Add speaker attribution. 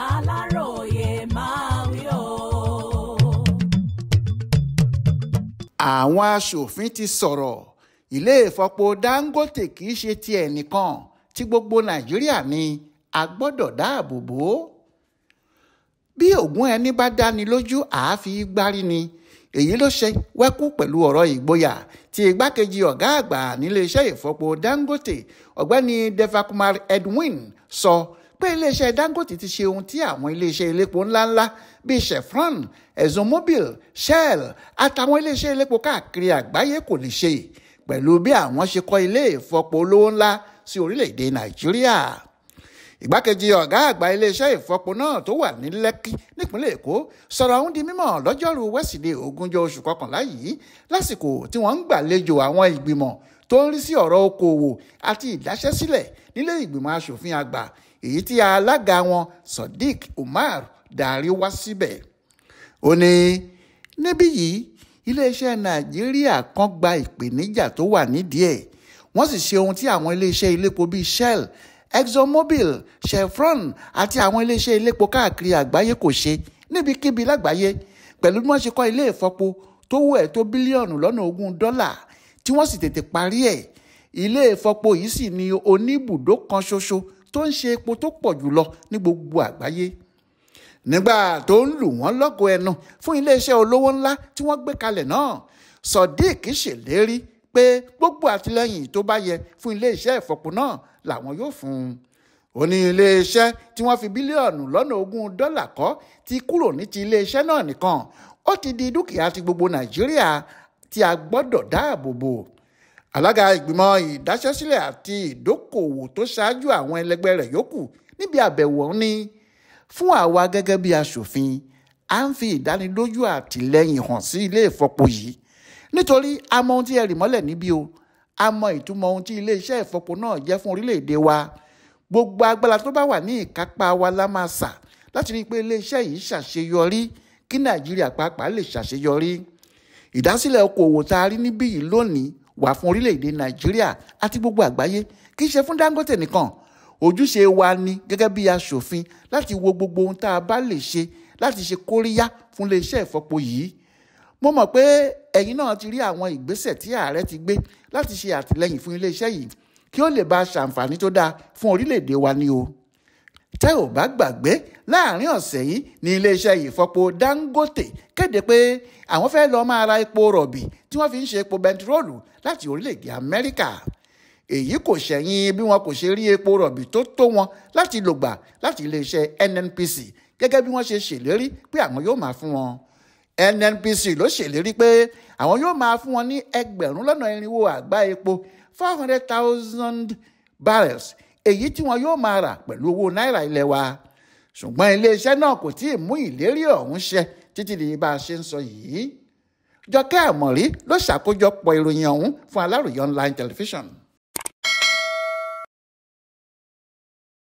Speaker 1: Aláròyé máa wí o.
Speaker 2: Àwọn aṣòfin ti sọ̀rọ̀. Ilé ìfọpo Dangote kì í ṣe ti ẹnìkan, tí gbogbo Nàìjíríà ni a gbọ́dọ̀ dáàbò bò ó. Bí ògún ẹni bá dáni lójú àáfi gbárí ni. Èyí ló ṣe wẹ́kú pẹ̀lú ọ̀rọ̀ ìgboyà tí igbákejì ọ̀gá àgbà níléeṣẹ́ ìfọpo Dangote ọ̀gbẹ́ni Devakumar Edwin sọ pé iléeṣẹ́ Dangote ti ṣe ohun tí àwọn iléeṣẹ́ elépo ńláńlá bíi Chevron, ExxonMobil, Shell àtàwọn iléeṣẹ́ elépo káàkiri àgbáyé kò lè ṣe pẹ̀lú bí àwọn ṣe kọ́ ilé ìfọpo olówó ńlá sí orílẹ̀-èdè Nàìjíríà. Ìgbákejì ọ̀gá àgbà iléeṣẹ́ ìfọpo náà tó wà ní Lẹ́kì nípínlẹ̀ Èkó sọ̀rọ̀ ọ̀hún di mímọ̀ lọ́jọ́rú Wẹ́sídẹ̀ẹ́ 20 oṣù kọkànlá yìí lásìkò tí wọ́n ń gbàlejò àwọn ìgbìmọ̀ tó ń rí sí ọ̀rọ̀ okòòwò àti ìdáṣẹ́sílẹ̀ nílé ìgbìmọ̀ aṣòfin àgbà èyí tí alága wọn Sodiq Umar darí wá síbẹ̀. Ó ní níbí yìí iléeṣẹ́ Nàìjíríà kan gba ìpèníjà tó wà nídìí ẹ̀ wọ́n sì ṣe ohun tí àwọn iléeṣẹ́ ilépo bíi Shell, ExxonMobil, Chevron àti àwọn iléeṣẹ́ ilépo káàkiri àgbáyé kò ṣe níbikíbi lágbàáyé pẹ̀lú bí wọ́n ṣe kọ́ ilé ìfọpo tó wó ẹ̀ tó bílíọ̀nù lọ́nà $20 tí wọ́n sì tètè parí ẹ̀. Ilé ìfọpo yìí sì ni oníbùdó kan ṣoṣo tó ń ṣe epo tó pọ̀ jùlọ ní gbogbo àgbáyé. Nígbà tó ń lù wọ́n lọ́gọ ẹnu fún iléeṣẹ́ olówó ńlá tí wọ́n gbé kalẹ̀ náà, Sodiq ṣèlérí pé gbogbo àtìlẹ́yìn tó bá yẹ fún iléeṣẹ́ ìfọpo náà làwọn yóò fún un. Ó ní iléeṣẹ́ tí wọ́n fi bílíọ̀nù lọ́nà $20 kọ́ ti kúrò ní ti iléeṣẹ́ náà nìkan, ó ti di dúkìá ti gbogbo Nàìjíríà tí a gbọ́dọ̀ dáàbò bò. Alága ìgbìmọ̀ ìdáṣẹ́sílẹ̀ àti ìdókòwò tó ṣáájú àwọn ẹlẹgbẹ́ rẹ̀ yòókù níbi àbẹ̀wò ní fún àwa gẹ́gẹ́ bí aṣòfin à ń fi ìdánilójú àtìlẹ́yìn hàn sí ilé ìfọpo yìí nítorí a mọ ohun tí ẹ rì mọ́lẹ̀ níbí o, a mọ ìtumọ̀ ohun tí iléeṣẹ́ ìfọpo náà jẹ́ fún orílẹ̀-èdè wa. Gbogbo agbára tó bá wà ní ìkápá wa la máa sà láti rí i pé iléeṣẹ́ yìí ṣàṣeyọrí kí Nàìjíríà pàápàá lè ṣàṣeyọrí. Ìdásílẹ̀ okòwò tá a rí níbí yìí lónìí wà fún orílẹ̀-èdè Nàìjíríà àti gbogbo àgbáyé kì í ṣe fún Dangote nìkan. Ojúṣe wa ni gẹ́gẹ́ bí aṣòfin láti wo gbogbo ohun tá a bá lè ṣe láti ṣe kóríyá fún iléeṣẹ́ ìfọpo yìí. Mo mọ̀ pé ẹ̀yin náà ti rí àwọn ìgbésẹ̀ tí ààrẹ ti gbé láti ṣe àtìlẹ́yìn fún iléeṣẹ́ yìí kí ó lè bá ṣàǹfààní tó dáa fún orílẹ̀-èdè wa ni o. Tẹ́ ò bá gbàgbé láàrin ọ̀sẹ̀ yìí ní iléeṣẹ́ ìfọpo Dangote kéde pé àwọn fẹ́ lọ máa ra epo rọ̀bì tí wọ́n fi ń ṣe epo bẹntiróòlù láti orílẹ̀-èdè Amẹ́ríkà. Èyí kò ṣẹ̀yìn bí wọn kò ṣe rí epo rọ̀bì tó tó wọn láti lò gbà láti iléeṣẹ́ NNPC gẹ́gẹ́ bí wọ́n ṣe ṣèlérí pé àwọn yóò máa fún wọn. NNPC ló ṣèlérí pé àwọn yóò máa fún wọn ní 400,000 àgbá epo 400,000 barrels èyí tí wọn yóò máa rà pẹ̀lú owó náírà ilẹ̀ wa. Ṣùgbọ́n iléeṣẹ́ náà kò tí ì mú ìlérí ọ̀hún ṣẹ títí di bá a ṣe ń sọ yìí. Jọkẹ́ Àmọ̀rí ló ṣàkójọpọ̀ ìròyìn ọ̀hún fún Aláròyé online television.